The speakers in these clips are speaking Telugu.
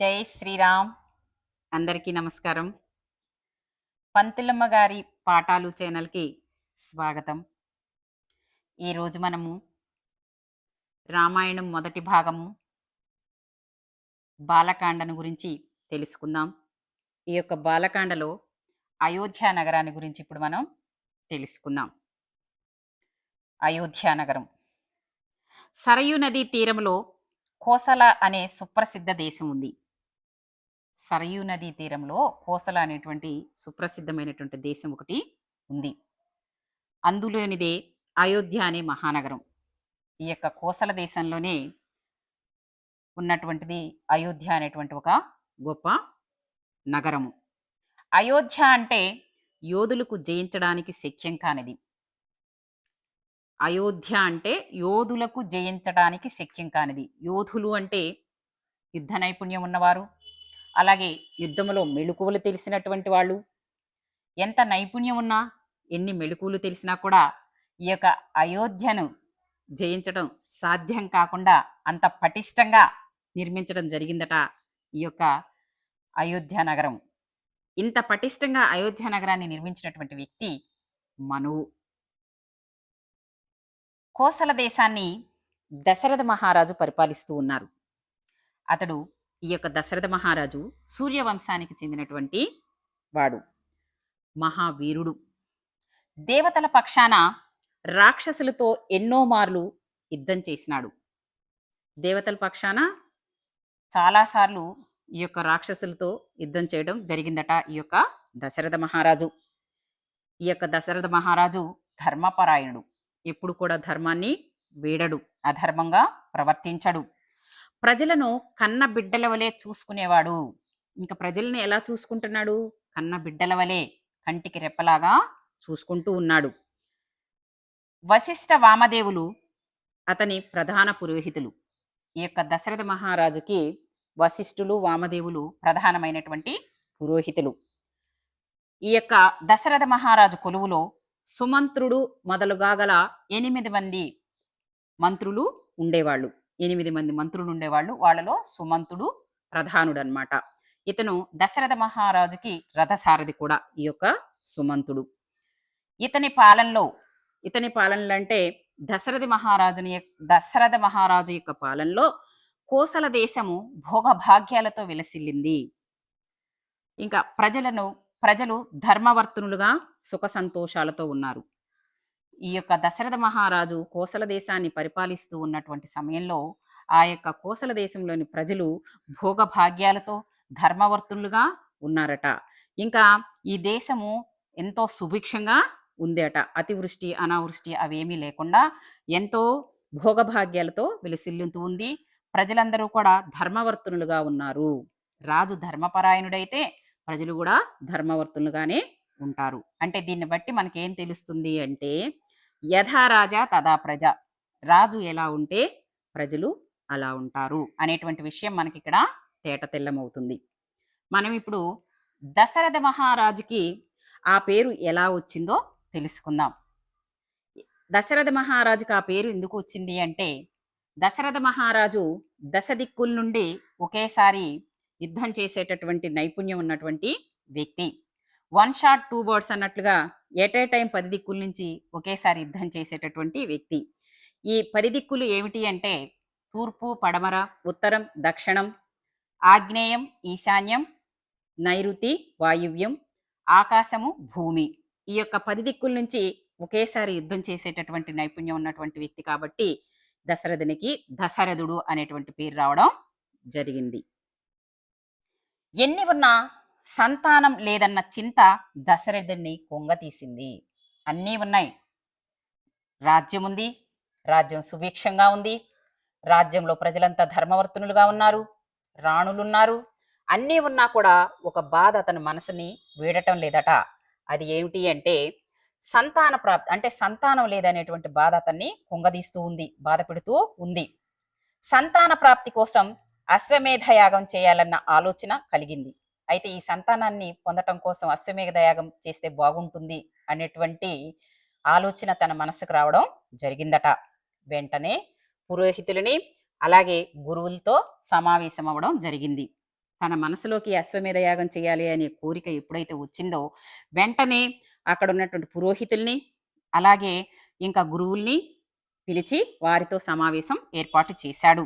జై శ్రీరామ్. అందరికీ నమస్కారం. పంతులమ్మ గారి పాఠాలు ఛానల్కి స్వాగతం. ఈరోజు మనము రామాయణం మొదటి భాగము బాలకాండను గురించి తెలుసుకుందాం. ఈ యొక్క బాలకాండలో అయోధ్య నగరాన్ని గురించి ఇప్పుడు మనం తెలుసుకుందాం. అయోధ్య నగరం సరయూ నదీ తీరంలో కోసల అనే సుప్రసిద్ధ దేశం ఉంది. సరయూ నదీ తీరంలో కోసల అనేటువంటి సుప్రసిద్ధమైనటువంటి దేశం ఒకటి ఉంది. అందులోనిదే అయోధ్య అనే మహానగరం. ఈ యొక్క కోసల దేశంలోనే ఉన్నటువంటిది అయోధ్య అనేటువంటి ఒక గొప్ప నగరము. అయోధ్య అంటే యోధులకు జయించడానికి శక్యం కానిది. అయోధ్య అంటే యోధులకు జయించడానికి శక్యం కానిది. యోధులు అంటే యుద్ధ నైపుణ్యం ఉన్నవారు, అలాగే యుద్ధములో మెళుకువలు తెలిసినటువంటి వాళ్ళు. ఎంత నైపుణ్యం ఉన్నా, ఎన్ని మెళుకువలు తెలిసినా కూడా ఈ యొక్క అయోధ్యను జయించడం సాధ్యం కాకుండా అంత పటిష్టంగా నిర్మించడం జరిగిందట ఈ యొక్క అయోధ్య నగరం. ఇంత పటిష్టంగా అయోధ్య నగరాన్ని నిర్మించినటువంటి వ్యక్తి మనువు. కోసల దేశాన్ని దశరథ మహారాజు పరిపాలిస్తూ ఉన్నారు. అతడు ఈ యొక్క దశరథ మహారాజు సూర్యవంశానికి చెందినటువంటి వాడు, మహావీరుడు. దేవతల పక్షాన రాక్షసులతో ఎన్నో మార్లు యుద్ధం చేసినాడు. దేవతల పక్షాన చాలాసార్లు ఈ యొక్క రాక్షసులతో యుద్ధం చేయడం జరిగిందట ఈ యొక్క దశరథ మహారాజు. ఈ యొక్క దశరథ మహారాజు ధర్మపరాయణుడు. ఎప్పుడు కూడా ధర్మాన్ని వీడడు, అధర్మంగా ప్రవర్తించడు. ప్రజలను కన్న బిడ్డల వలె చూసుకునేవాడు. ఇంకా ప్రజలను ఎలా చూసుకుంటున్నాడు? కన్న బిడ్డల వలె, కంటికి రెప్పలాగా చూసుకుంటూ ఉన్నాడు. వశిష్ఠ వామదేవులు అతని ప్రధాన పురోహితులు. ఈ యొక్క దశరథ మహారాజుకి వశిష్ఠులు, వామదేవులు ప్రధానమైనటువంటి పురోహితులు. ఈ యొక్క దశరథ మహారాజు కొలువులో సుమంత్రుడు మొదలుగా గల 8 మంది మంత్రులు ఉండేవాళ్ళు. 8 మంది మంత్రులు ఉండేవాళ్ళు. వాళ్ళలో సుమంతుడు ప్రధానుడు అన్నమాట. ఇతను దశరథ మహారాజుకి రథసారథి కూడా ఈ యొక్క సుమంతుడు. ఇతని పాలనలో అంటే దశరథ మహారాజు యొక్క పాలనలో కోసల దేశము భోగభాగ్యాలతో విలసిల్లింది. ఇంకా ప్రజలు ధర్మవర్తనులుగా సుఖ సంతోషాలతో ఉన్నారు. ఈ యొక్క దశరథ మహారాజు కోసల దేశాన్ని పరిపాలిస్తూ ఉన్నటువంటి సమయంలో ఆ యొక్క కోసల దేశంలోని ప్రజలు భోగభాగ్యాలతో ధర్మవర్తనులుగా ఉన్నారట. ఇంకా ఈ దేశము ఎంతో సుభిక్షంగా ఉందేట. అతివృష్టి అనావృష్టి అవేమీ లేకుండా ఎంతో భోగభాగ్యాలతో విలసిల్లుతూ ఉంది. ప్రజలందరూ కూడా ధర్మవర్తనులుగా ఉన్నారు. రాజు ధర్మపరాయణుడైతే ప్రజలు కూడా ధర్మవర్తనులుగానే ఉంటారు. అంటే దీన్ని బట్టి మనకేం తెలుస్తుంది అంటే, యథా రాజా తదా ప్రజ, రాజు ఎలా ఉంటే ప్రజలు అలా ఉంటారు అనేటువంటి విషయం మనకి ఇక్కడ తేట తెల్లమవుతుంది. మనం ఇప్పుడు దశరథ మహారాజుకి ఆ పేరు ఎలా వచ్చిందో తెలుసుకుందాం. దశరథ మహారాజుకి ఆ పేరు ఎందుకు వచ్చింది అంటే, దశరథ మహారాజు దశ దిక్కుల నుండి ఒకేసారి యుద్ధం చేసేటటువంటి నైపుణ్యం ఉన్నటువంటి వ్యక్తి. 1 షాట్ 2 బర్డ్స్ అన్నట్లుగా ఎట్ ఏ టైం 10 దిక్కుల నుంచి ఒకేసారి యుద్ధం చేసేటటువంటి వ్యక్తి. ఈ 10 దిక్కులు ఏమిటి అంటే తూర్పు, పడమర, ఉత్తరం, దక్షిణం, ఆగ్నేయం, ఈశాన్యం, నైరుతి, వాయువ్యం, ఆకాశము, భూమి. ఈ యొక్క 10 దిక్కుల నుంచి ఒకేసారి యుద్ధం చేసేటటువంటి నైపుణ్యం ఉన్నటువంటి వ్యక్తి కాబట్టి దశరథునికి దశరథుడు అనేటువంటి పేరు రావడం జరిగింది. ఎన్ని ఉన్నా సంతానం లేదన్న చింత దశరథుడిని కొంగతీసింది. అన్నీ ఉన్నాయి, రాజ్యం ఉంది, రాజ్యం సుభిక్షంగా ఉంది, రాజ్యంలో ప్రజలంతా ధర్మవర్తనులుగా ఉన్నారు, రాణులున్నారు, అన్నీ ఉన్నా కూడా ఒక బాధ అతని మనసుని వీడటం లేదట. అది ఏమిటి అంటే సంతాన ప్రాప్తి, అంటే సంతానం లేదనేటువంటి బాధ అతన్ని కుంగదీస్తూ ఉంది, బాధ పెడుతూ ఉంది. సంతాన ప్రాప్తి కోసం అశ్వమేధ యాగం చేయాలన్న ఆలోచన కలిగింది. అయితే ఈ సంతానాన్ని పొందటం కోసం అశ్వమేధ యాగం చేస్తే బాగుంటుంది అనేటువంటి ఆలోచన తన మనసుకు రావడం జరిగిందట. వెంటనే పురోహితులని అలాగే గురువులతో సమావేశం అవ్వడం జరిగింది. తన మనసులోకి అశ్వమేధ యాగం చేయాలి అనే కోరిక ఎప్పుడైతే వచ్చిందో, వెంటనే అక్కడ ఉన్నటువంటి పురోహితుల్ని, అలాగే ఇంకా గురువుల్ని పిలిచి వారితో సమావేశం ఏర్పాటు చేశాడు.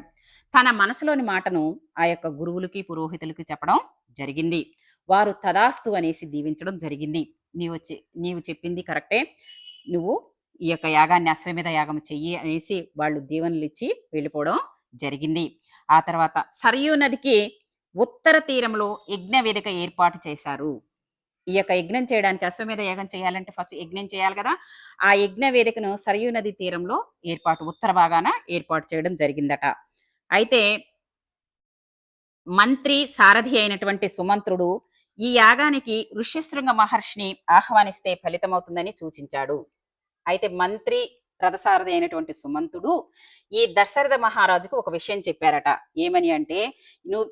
తన మనసులోని మాటను ఆ యొక్క గురువులకి, పురోహితులకి చెప్పడం జరిగింది. వారు తదాస్తు అనేసి దీవించడం జరిగింది. నీవు చెప్పింది కరెక్టే. నువ్వు ఈ యొక్క యాగాన్ని అశ్వమేధ యాగం చెయ్యి అనేసి వాళ్ళు దీవెనలిచ్చి వెళ్ళిపోవడం జరిగింది. ఆ తర్వాత సరయూ నదికి ఉత్తర తీరంలో యజ్ఞ వేదిక ఏర్పాటు చేశారు. ఈ యొక్క యజ్ఞం చేయడానికి అశ్వమేధ యాగం చేయాలంటే ఫస్ట్ యజ్ఞం చేయాలి కదా! ఆ యజ్ఞ వేదికను సరయూ నది తీరంలో ఉత్తర భాగాన ఏర్పాటు చేయడం జరిగిందట. అయితే మంత్రి సారథి అయినటువంటి సుమంత్రుడు ఈ యాగానికి ఋష్యశృంగ మహర్షిని ఆహ్వానిస్తే ఫలితమవుతుందని సూచించాడు. అయితే మంత్రి రథసారథి అయినటువంటి సుమంతుడు ఈ దశరథ మహారాజుకు ఒక విషయం చెప్పారట. ఏమని అంటే,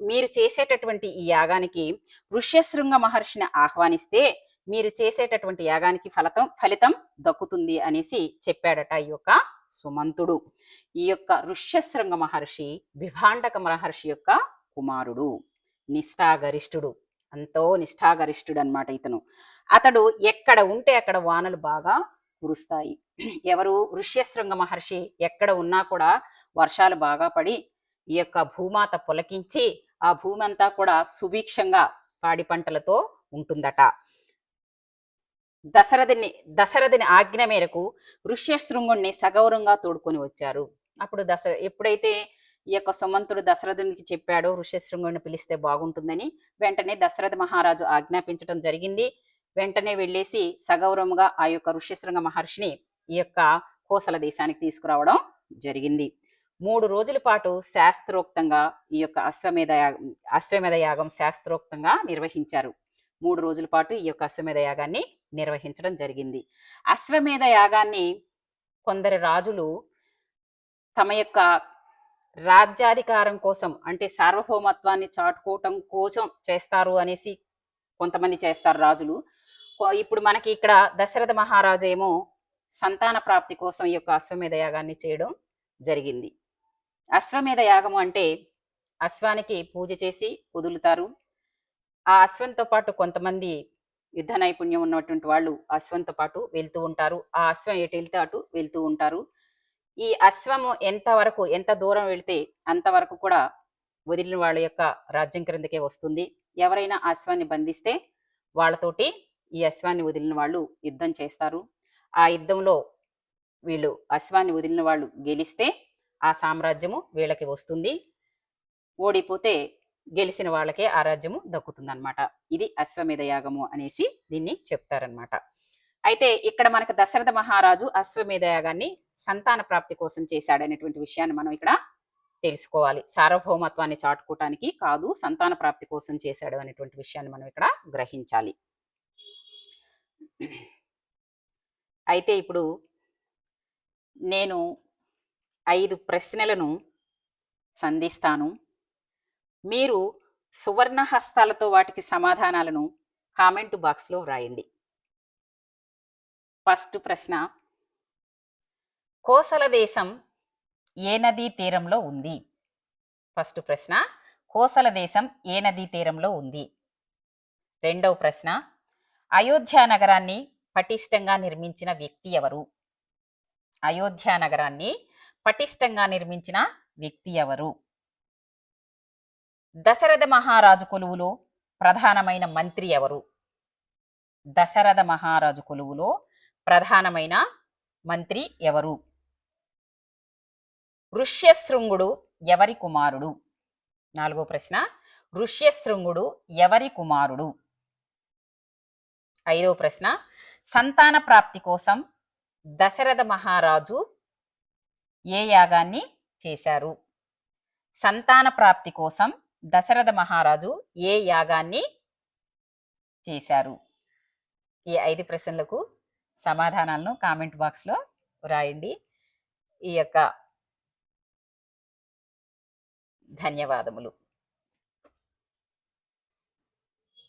మీరు చేసేటటువంటి ఈ యాగానికి ఋష్యశృంగ మహర్షిని ఆహ్వానిస్తే మీరు చేసేటటువంటి యాగానికి ఫలితం దక్కుతుంది అనేసి చెప్పాడట ఈ యొక్క సుమంతుడు. ఈ యొక్క ఋష్యశృంగ మహర్షి విభాండక మహర్షి యొక్క కుమారుడు, నిష్ఠాగరిష్ఠుడు, ఎంతో నిష్ఠాగరిష్ఠుడు అనమాట ఇతను. అతడు ఎక్కడ ఉంటే అక్కడ వానలు బాగా కురుస్తాయి. ఎవరు? ఋష్యశృంగ మహర్షి ఎక్కడ ఉన్నా కూడా వర్షాలు బాగా పడి ఈ యొక్క భూమాత పులకించి ఆ భూమి అంతా కూడా సుభిక్షంగా పాడి పంటలతో ఉంటుందట. దశరథుని ఆజ్ఞ మేరకు ఋష్యశృంగుణ్ణి సగౌరవంగా తోడుకొని వచ్చారు. అప్పుడు ఎప్పుడైతే ఈ యొక్క సుమంతుడు దశరథునికి చెప్పాడో ఋష్యశృంగుణ్ణి పిలిస్తే బాగుంటుందని, వెంటనే దశరథ మహారాజు ఆజ్ఞాపించడం జరిగింది. వెంటనే వెళ్ళేసి సగౌరవంగా ఆ యొక్క ఋష్యశృంగ మహర్షిని ఈ యొక్క కోసల దేశానికి తీసుకురావడం జరిగింది. 3 రోజుల పాటు శాస్త్రోక్తంగా ఈ యొక్క అశ్వమేధ యాగం శాస్త్రోక్తంగా నిర్వహించారు. 3 రోజుల పాటు ఈ యొక్క అశ్వమేధ యాగాన్ని నిర్వహించడం జరిగింది. అశ్వమేధ యాగాన్ని కొందరు రాజులు తమ యొక్క రాజ్యాధికారం కోసం, అంటే సార్వభౌమత్వాన్ని చాటుకోవటం కోసం చేస్తారు అనేసి కొంతమంది చేస్తారు రాజులు. ఇప్పుడు మనకి ఇక్కడ దశరథ మహారాజు ఏమో సంతాన ప్రాప్తి కోసం ఈ యొక్క అశ్వమేధ యాగాన్ని చేయడం జరిగింది. అశ్వమేధ యాగము అంటే అశ్వానికి పూజ చేసి వదులుతారు. ఆ అశ్వంతో పాటు కొంతమంది యుద్ధ నైపుణ్యం ఉన్నటువంటి వాళ్ళు అశ్వంతో పాటు వెళ్తూ ఉంటారు. ఆ అశ్వం ఎటు వెళ్తే అటు వెళ్తూ ఉంటారు. ఈ అశ్వము ఎంత దూరం వెళ్తే అంతవరకు కూడా వదిలిన వాళ్ళ యొక్క రాజ్యం క్రిందకే వస్తుంది. ఎవరైనా అశ్వాన్ని బంధిస్తే వాళ్ళతోటి ఈ అశ్వాన్ని వదిలిన వాళ్ళు యుద్ధం చేస్తారు. ఆ యుద్ధంలో వీళ్ళు అశ్వాన్ని వదిలిన వాళ్ళు గెలిస్తే ఆ సామ్రాజ్యము వీళ్ళకి వస్తుంది. ఓడిపోతే గెలిచిన వాళ్ళకే ఆ రాజ్యము దక్కుతుందన్నమాట. ఇది అశ్వమేధ యాగము అనేసి దీన్ని చెప్తారనమాట. అయితే ఇక్కడ మనకు దశరథ మహారాజు అశ్వమేధ యాగాన్ని సంతాన ప్రాప్తి కోసం చేశాడనేటువంటి విషయాన్ని మనం ఇక్కడ తెలుసుకోవాలి. సార్వభౌమత్వాన్ని చాటుకోవటానికి కాదు, సంతాన ప్రాప్తి కోసం చేశాడు అనేటువంటి విషయాన్ని మనం ఇక్కడ గ్రహించాలి. అయితే ఇప్పుడు నేను 5 ప్రశ్నలను సంధిస్తాను. మీరు సువర్ణ హస్తాలతో వాటికి సమాధానాలను కామెంట్ బాక్స్లో వ్రాయండి. ఫస్ట్ ప్రశ్న, కోసల దేశం ఏ నదీ తీరంలో ఉంది? ఫస్ట్ ప్రశ్న, కోసల దేశం ఏ నదీ తీరంలో ఉంది? రెండవ ప్రశ్న, అయోధ్య నగరాన్ని పటిష్టంగా నిర్మించిన వ్యక్తి ఎవరు? అయోధ్య నగరాన్ని పటిష్టంగా నిర్మించిన వ్యక్తి ఎవరు? దశరథ మహారాజు కొలువులో ప్రధానమైన మంత్రి ఎవరు? దశరథ మహారాజు కొలువులో ప్రధానమైన మంత్రి ఎవరు? ఋష్యశృంగుడు ఎవరి కుమారుడు? నాలుగో ప్రశ్న, ఋష్యశృంగుడు ఎవరి కుమారుడు? ఐదవ ప్రశ్న, సంతాన ప్రాప్తి కోసం దశరథ మహారాజు ఏ యాగాన్ని చేశారు? సంతాన ప్రాప్తి కోసం దశరథ మహారాజు ఏ యాగాన్ని చేశారు? ఈ 5 ప్రశ్నలకు సమాధానాలను కామెంట్ బాక్స్లో వ్రాయండి. ఈ యొక్క ధన్యవాదములు.